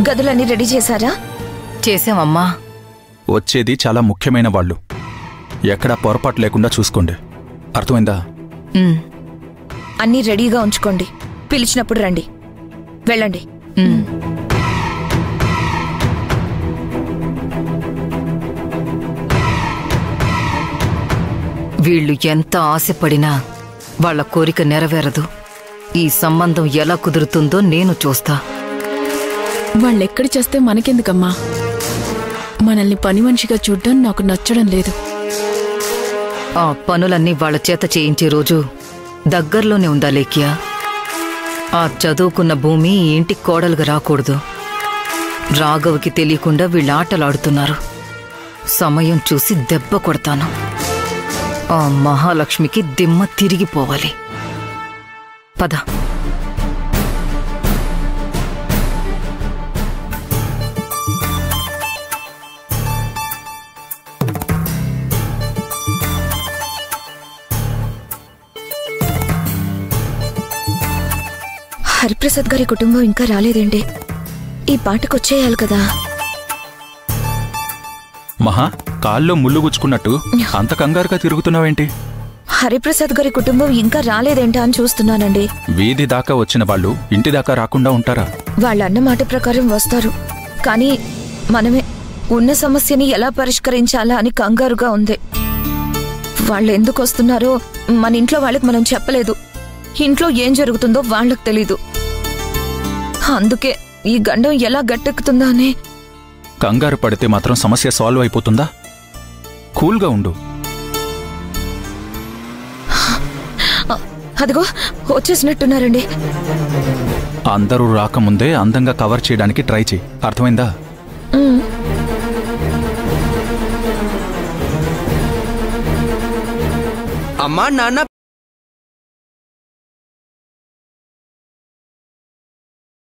గదులన్నీ ready చేశారా? చేసామమ్మా. వచ్చేది చాలా ముఖ్యమైన వాళ్ళు. ఎక్కడా పొరపాటు లేకుండా చూసుకోండి, అర్థమైందా? అన్నీ రెడీగా ఉంచుకోండి, పిలిచినప్పుడు రండి. వెళ్ళండి. వీళ్ళు ఎంత ఆశపడినా వాళ్ళ కోరిక నెరవేరదు. ఈ సంబంధం ఎలా కుదురుతుందో నేను చూస్తా. వాళ్ళెక్కడి చేస్తే మనకెందుకమ్మా? మనల్ని పని మనిషిగా చూడ్డం నాకు నచ్చడం లేదు. ఆ పనులన్నీ వాళ్ళ చేత చేయించే రోజు దగ్గర్లోనే ఉందా లేఖ్య? ఆ చదువుకున్న భూమి ఈ ఇంటికి కోడలుగా రాకూడదు. రాఘవకి తెలియకుండా వీళ్ళు ఆటలాడుతున్నారు. సమయం చూసి దెబ్బ కొడతాను. ఆ మహాలక్ష్మికి దిమ్మ తిరిగిపోవాలి. పద. హరిప్రసాద్ గారి కుటుంబం ఇంకా రాలేదేంటి? ఈ పాటకొచ్చేయాలి కదా. మహా, కాల్లో ముళ్ళు గుచ్చుకున్నట్టు అంత కంగారుగా తిరుగుతున్నావేంటి? హరిప్రసాద్ గారి కుటుంబం ఇంకా రాలేదేంటా అని చూస్తున్నానండి. వీధి దాకా వచ్చిన వాళ్ళు ఇంటి దాకా రాకుండా ఉంటారా? వాళ్ళన్న మాట ప్రకారం వస్తారు, కానీ మనమే ఉన్న సమస్యని ఎలా పరిష్కరించాలా అని కంగారుగా ఉంది. వాళ్ళు ఎందుకు వస్తున్నారో మన ఇంట్లో వాళ్ళకి మనం చెప్పలేదు. ఇంట్లో ఏం జరుగుతుందో వాళ్ళకి తెలీదు. అందుకే ఈ గండం ఎలా గట్టెక్కుతుందా అని. కంగారు పడితే మాత్రం సమస్య సాల్వ్ అయిపోతుందా? కూల్గా ఉండు. అదిగో వచ్చేసినట్టున్నారండి. అందరూ రాకముందే అందంగా కవర్ చేయడానికి ట్రై చేయి, అర్థమైందా? అమ్మా నాన్న